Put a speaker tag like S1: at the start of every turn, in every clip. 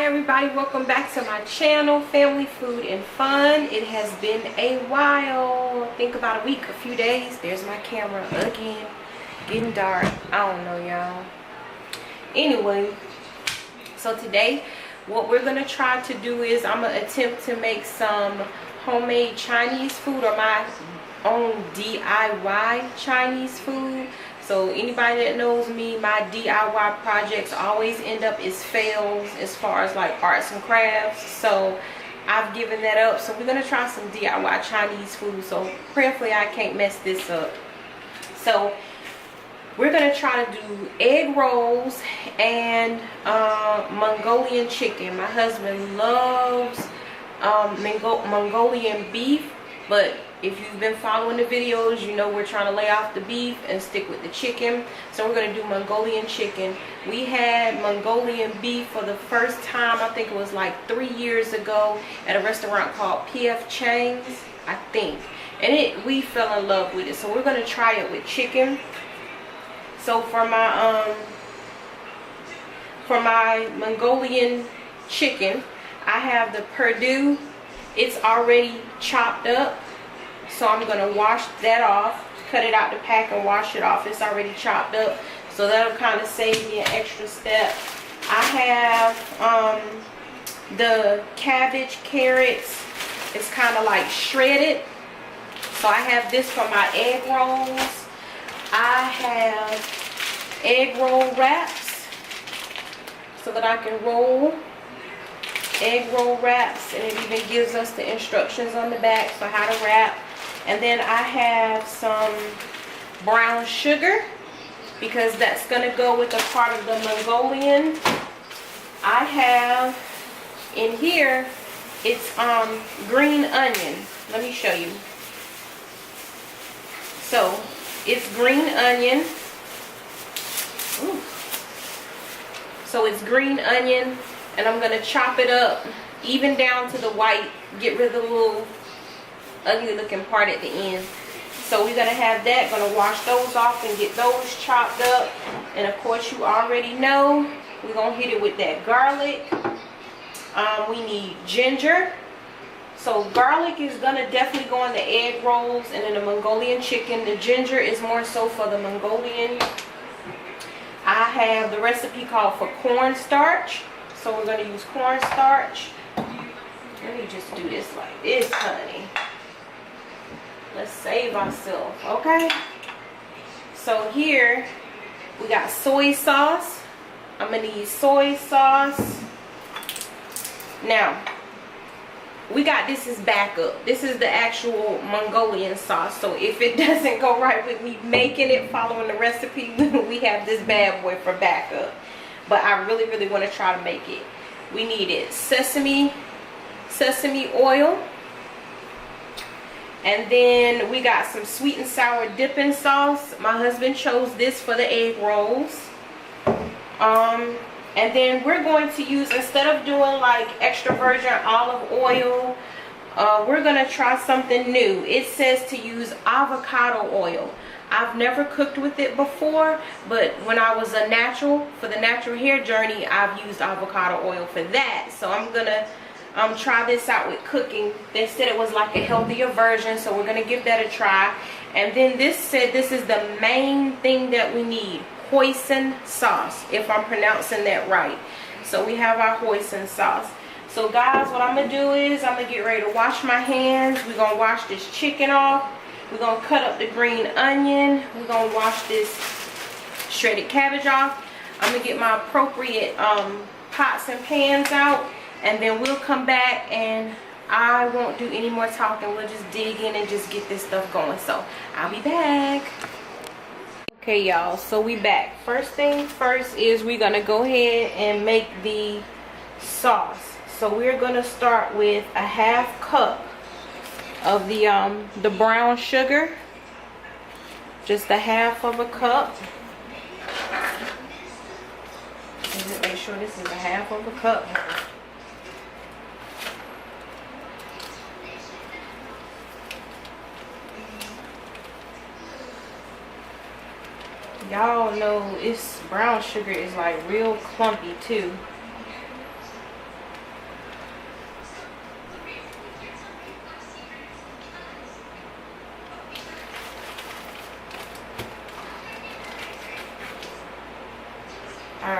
S1: everybody, welcome back to my channel, Family Food and Fun. It has been a while, I think about a week, a few days. There's my camera again, getting dark. I don't know, y'all. Anyway, so today what we're gonna try to do is I'm gonna attempt to make some homemade Chinese food, or my own DIY Chinese food. So anybody that knows me, my DIY projects always end up as fails as far as like arts and crafts. So I've given that up. So we're going to try some DIY Chinese food. So prayerfully I can't mess this up. So we're going to try to do egg rolls and Mongolian chicken. My husband loves Mongolian beef, but if you've been following the videos, you know we're trying to lay off the beef and stick with the chicken. So we're going to do Mongolian chicken. We had Mongolian beef for the first time, I think it was like 3 years ago, at a restaurant called P.F. Chang's, I think. And we fell in love with it. So we're going to try it with chicken. So for my Mongolian chicken, I have the Perdue. It's already chopped up. So I'm going to wash that off, cut it out the pack and wash it off. It's already chopped up, so that'll kind of save me an extra step. I have the cabbage, carrots. It's kind of like shredded. So I have this for my egg rolls. I have egg roll wraps so that I can roll egg roll wraps, and it even gives us the instructions on the back for how to wrap. And then I have some brown sugar, because that's going to go with a part of the Mongolian. I have in here, it's green onion. Let me show you. So it's green onion. Ooh. So it's green onion, and I'm going to chop it up even down to the white, get rid of the little ugly looking part at the end. So we're going to have that, going to wash those off and get those chopped up. And of course you already know we're going to hit it with that garlic. We need ginger. So garlic is going to definitely go on the egg rolls and in the Mongolian chicken. The ginger is more so for the Mongolian. I have the recipe called for cornstarch. So we're going to use cornstarch. Let me just do this like this, honey. Let's save ourselves, okay? So here we got soy sauce. I'm gonna need soy sauce. Now we got this as backup. This is the actual Mongolian sauce. So if it doesn't go right with me making it, following the recipe, we have this bad boy for backup. But I really want to try to make it. We needed sesame oil. And then we got some sweet and sour dipping sauce. My husband chose this for the egg rolls. And then we're going to use, instead of doing like extra virgin olive oil, we're going to try something new. It says to use avocado oil. I've never cooked with it before, but when I was a natural, for the natural hair journey, I've used avocado oil for that. So I'm going to try this out with cooking. They said it was like a healthier version, so we're going to give that a try. And then this said this is the main thing that we need, hoisin sauce, if I'm pronouncing that right. So we have our hoisin sauce. So guys, what I'm going to do is I'm going to get ready to wash my hands. We're going to wash this chicken off. We're going to cut up the green onion. We're going to wash this shredded cabbage off. I'm going to get my appropriate pots and pans out. And then we'll come back and I won't do any more talking. We'll just dig in and just get this stuff going. So I'll be back. Okay, y'all. So we back. First thing first is we're going to go ahead and make the sauce. So we're going to start with a half cup of the brown sugar. Just a half of a cup. Make sure this is a half of a cup. Y'all know it's brown sugar is like real clumpy too.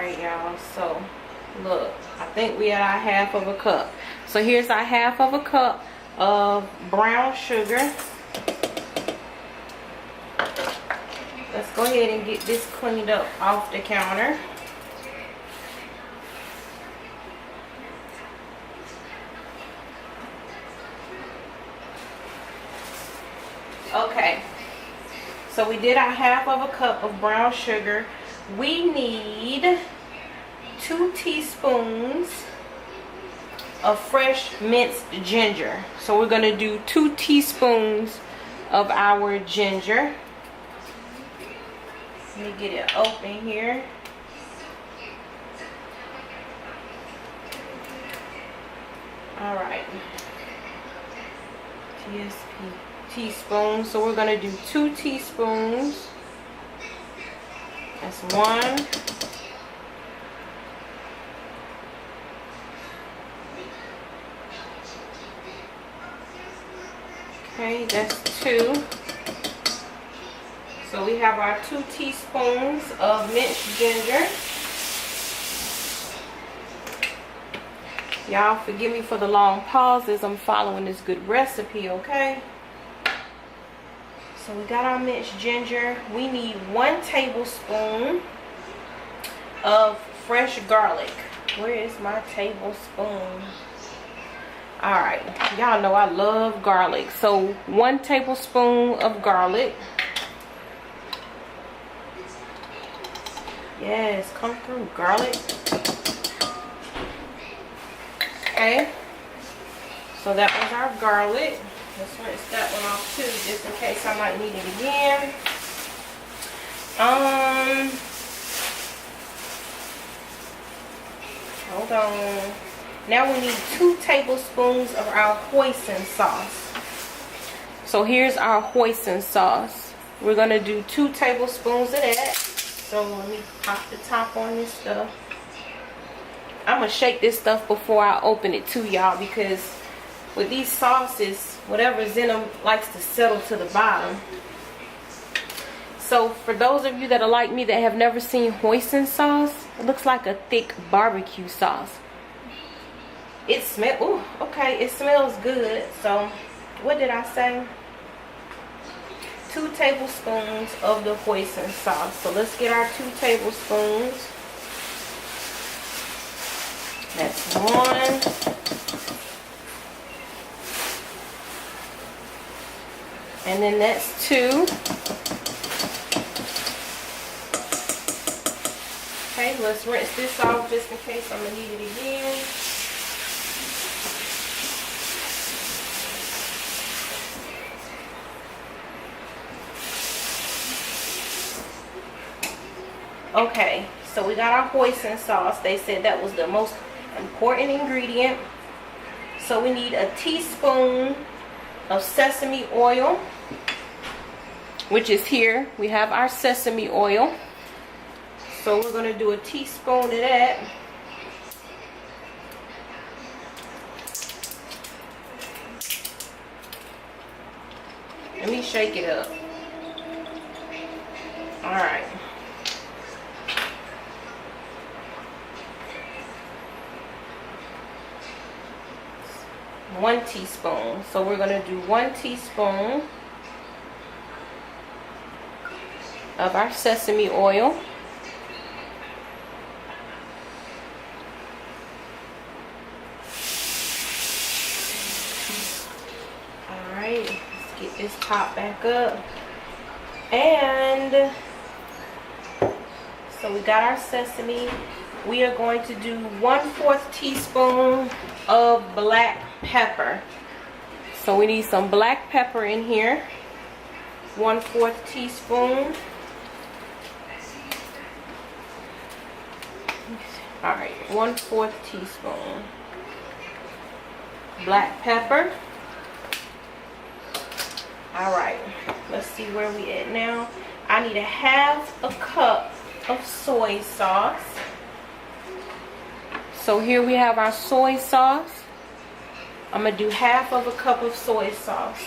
S1: right, y'all. So look, I think we at our half of a cup. So here's our half of a cup of brown sugar. Let's go ahead and get this cleaned up off the counter. Okay, so we did our half of a cup of brown sugar. We need 2 teaspoons of fresh minced ginger. So we're going to do 2 teaspoons of our ginger. Let me get it open here. All right. Teaspoons. So we're going to do 2 teaspoons. That's 1. Okay, that's 2. So we have our 2 teaspoons of minced ginger. Y'all forgive me for the long pauses. I'm following this good recipe, okay? So we got our minced ginger. We need 1 tablespoon of fresh garlic. Where is my tablespoon? Alright, y'all know I love garlic. So 1 tablespoon of garlic. Yes, come through, garlic. Okay, so that was our garlic. Let's rinse that one off too, just in case I might need it again. Hold on. Now we need 2 tablespoons of our hoisin sauce. So here's our hoisin sauce. We're gonna do 2 tablespoons of that. So let me pop the top on this stuff. I'm gonna shake this stuff before I open it too, y'all, because with these sauces, whatever's in them likes to settle to the bottom. So for those of you that are like me that have never seen hoisin sauce, it looks like a thick barbecue sauce. It smells, ooh, okay, it smells good. So what did I say? 2 tablespoons of the hoisin sauce. So let's get our 2 tablespoons. That's 1. And then that's 2. Okay, let's rinse this off just in case I'm gonna need it again. Okay, so we got our hoisin sauce. They said that was the most important ingredient. So we need a teaspoon of sesame oil, which is here. We have our sesame oil. So we're going to do a teaspoon of that. Let me shake it up. All right. One teaspoon. So we're going to do 1 teaspoon of our sesame oil. Alright, let's get this top back up. And so we got our sesame. We are going to do 1/4 teaspoon of black pepper. So we need some black pepper in here. 1/4 teaspoon. Alright, 1/4 teaspoon black pepper. Alright, let's see where we at now. I need 1/2 cup of soy sauce. So here we have our soy sauce. I'm going to do 1/2 cup of soy sauce.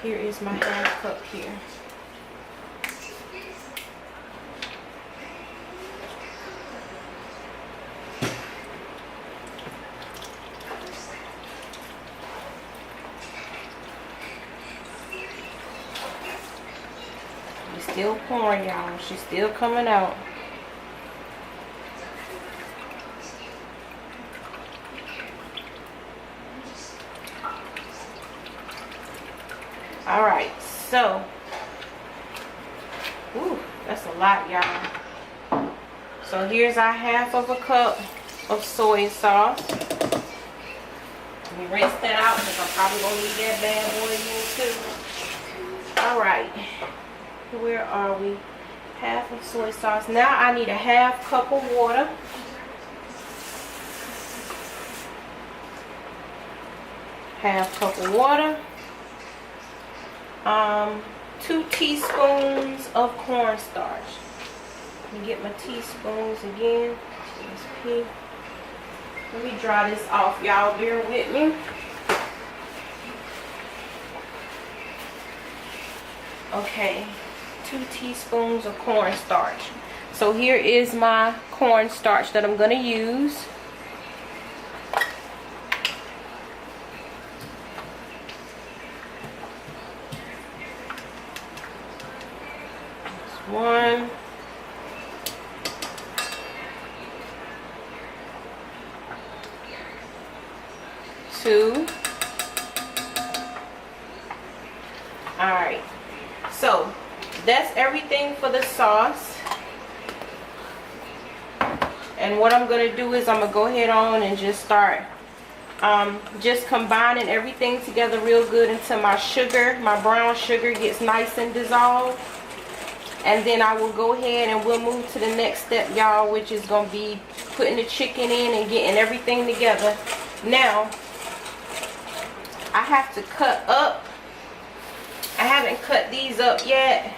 S1: Here is my 1/2 cup here. still pouring, y'all. She's still coming out. All right, so, ooh, that's a lot, y'all. So here's our half of a cup of soy sauce. Let me rinse that out because I'm probably gonna need that bad boy again too. All right, where are we? Half of soy sauce. Now I need a half cup of water. Half cup of water. 2 teaspoons of cornstarch. Let me get my teaspoons again. Let me dry this off, y'all. Bear with me. Okay, 2 teaspoons of cornstarch. So here is my cornstarch that I'm going to use. One, 2. All right, so that's everything for the sauce. And what I'm going to do is I'm going to go ahead on and just start just combining everything together real good until my sugar, my brown sugar, gets nice and dissolved. And then I will go ahead and we'll move to the next step, y'all, which is going to be putting the chicken in and getting everything together. Now, I have to cut up. I haven't cut these up yet,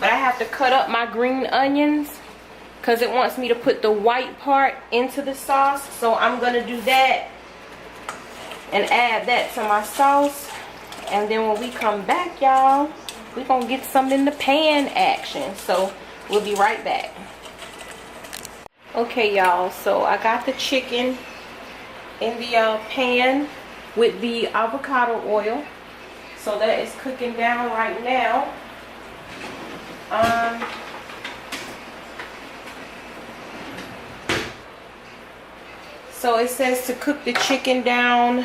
S1: but I have to cut up my green onions because it wants me to put the white part into the sauce. So I'm going to do that and add that to my sauce. And then when we come back, y'all, we're going to get some in the pan action. So we'll be right back. Okay, y'all, so I got the chicken in the pan with the avocado oil. So that is cooking down right now. So it says to cook the chicken down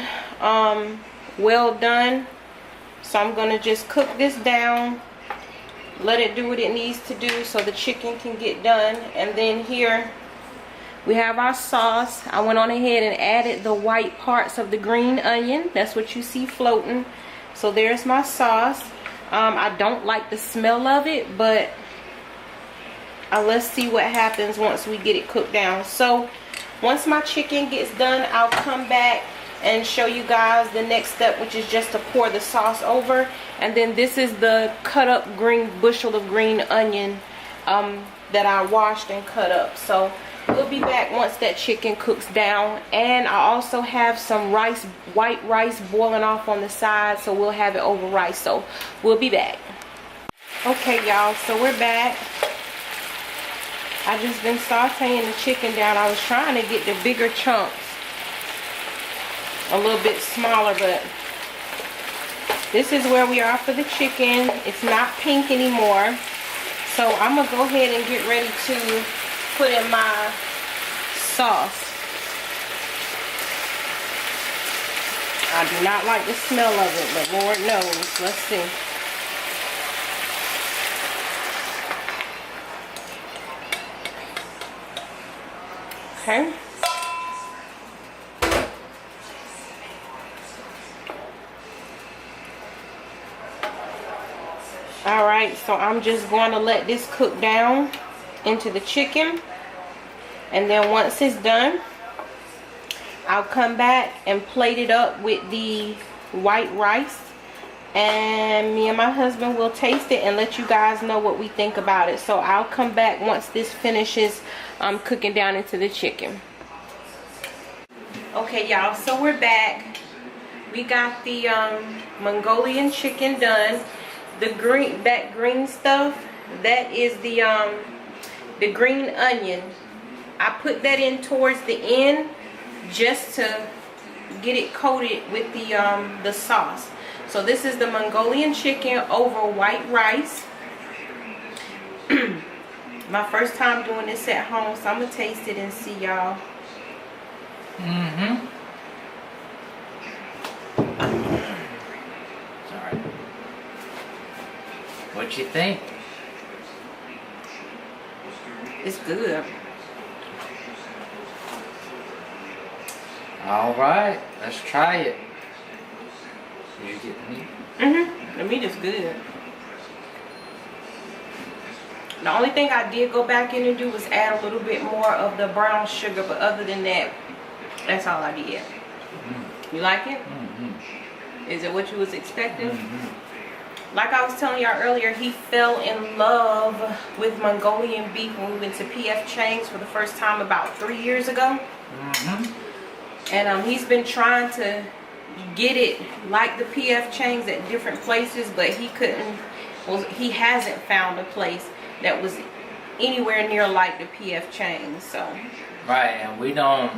S1: well done. So I'm going to just cook this down, let it do what it needs to do so the chicken can get done. And then here we have our sauce. I went on ahead and added the white parts of the green onion. That's what you see floating. So there's my sauce. I don't like the smell of it, but let's see what happens once we get it cooked down. So once my chicken gets done, I'll come back and show you guys the next step, which is just to pour the sauce over. And then this is the cut up green bushel of green onion that I washed and cut up. So we'll be back once that chicken cooks down. And I also have some rice, white rice boiling off on the side, so we'll have it over rice. So we'll be back. Okay, y'all, so we're back. I just been sauteing the chicken down. I was trying to get the bigger chunks a little bit smaller, but this is where we are for the chicken. It's not pink anymore. So I'm gonna go ahead and get ready to put in my sauce. I do not like the smell of it, but Lord knows. Let's see. Okay. Alright, so I'm just going to let this cook down into the chicken. And then once it's done, I'll come back and plate it up with the white rice. And me and my husband will taste it and let you guys know what we think about it. So I'll come back once this finishes cooking down into the chicken. Okay, y'all, so we're back. We got the Mongolian chicken done. The green, that green stuff, that is the green onion. I put that in towards the end just to get it coated with the sauce. So this is the Mongolian chicken over white rice. My first time doing this at home, so I'm gonna taste it and see y'all.
S2: Sorry. What you think?
S1: It's good.
S2: All right, let's try it. Did you get the meat?
S1: The meat is good. The only thing I did go back in and do was add a little bit more of the brown sugar, but other than that, that's all I did. You like it? Is it what you was expecting? Like I was telling y'all earlier, he fell in love with Mongolian beef when we went to PF Chang's for the first time about 3 years ago. And he's been trying to get it like the PF Chang's at different places, but he couldn't. Well, he hasn't found a place that was anywhere near like the PF Chang's. So
S2: right, and we don't.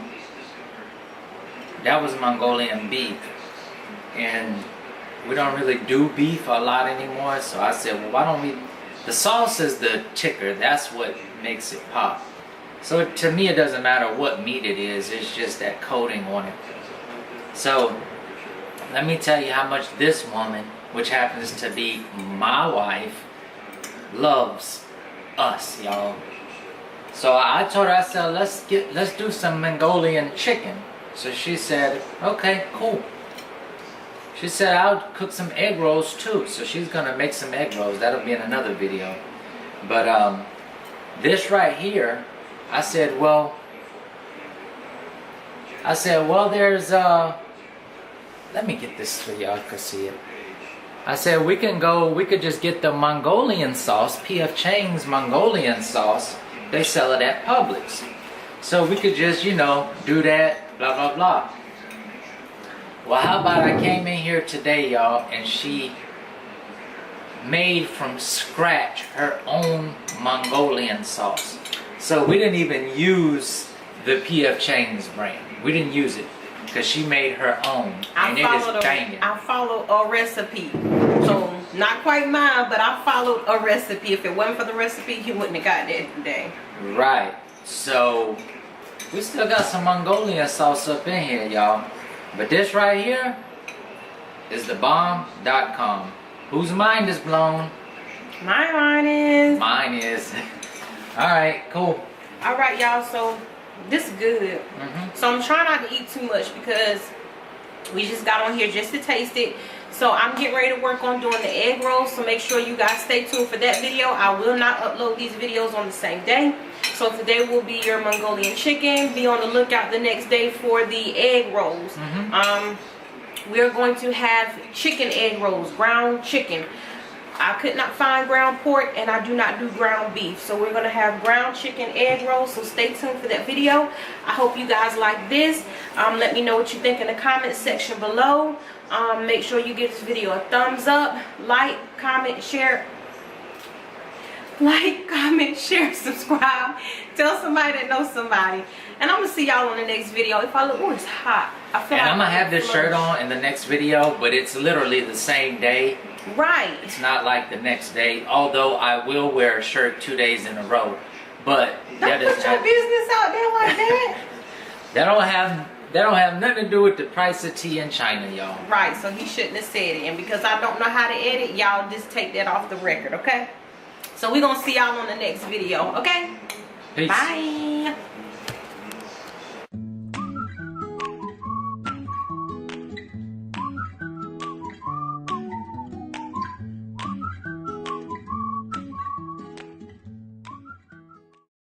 S2: That was Mongolian beef, and we don't really do beef a lot anymore. So I said, well, why don't we? The sauce is the ticker. That's what makes it pop. So to me, it doesn't matter what meat it is. It's just that coating on it. So let me tell you how much this woman, which happens to be my wife, loves us, y'all. So I told her, I said, let's do some Mongolian chicken. So she said, okay, cool. She said, I'll cook some egg rolls too. So she's gonna make some egg rolls. That'll be in another video. But this right here, I said, well, there's let me get this so y'all can see it. I said we could just get the Mongolian sauce, PF Chang's Mongolian sauce. They sell it at Publix. So we could just, you know, do that, blah, blah, blah. Well, how about I came in here today, y'all, and she made from scratch her own Mongolian sauce. So we didn't even use the PF Chang's brand. We didn't use it because she made her own, and it is banging.
S1: I followed a recipe. So not quite mine, but I followed a recipe. If it wasn't for the recipe, you wouldn't have got that today.
S2: Right. So we still got some Mongolian sauce up in here, y'all. But this right here is the bomb.com. Whose mind is blown?
S1: My mind is.
S2: Mine is. Alright, cool.
S1: Alright, y'all, so this is good. So I'm trying not to eat too much because we just got on here just to taste it. So I'm getting ready to work on doing the egg rolls. So make sure you guys stay tuned for that video. I will not upload these videos on the same day. So today will be your Mongolian chicken. Be on the lookout the next day for the egg rolls. We're going to have chicken egg rolls, ground chicken. I could not find ground pork, and I do not do ground beef. So we're going to have ground chicken egg rolls. So stay tuned for that video. I hope you guys like this. Let me know what you think in the comment section below. Make sure you give this video a thumbs up, like, comment, share. Like, comment, share, subscribe. Tell somebody that knows somebody. And I'm going to see y'all on the next video. If I look, oh, it's hot. I feel
S2: and
S1: like
S2: I'm going to have this shirt on in the next video, but it's literally the same day.
S1: Right.
S2: It's not like the next day, although I will wear a shirt 2 days in a row. But
S1: don't put your business out there like that.
S2: That don't have nothing to do with the price of tea in China, y'all. Right,
S1: so he shouldn't have said it. And because I don't know how to edit, y'all just take that off the record, okay? So we're going to see y'all on the next video, okay?
S2: Peace.
S1: Bye.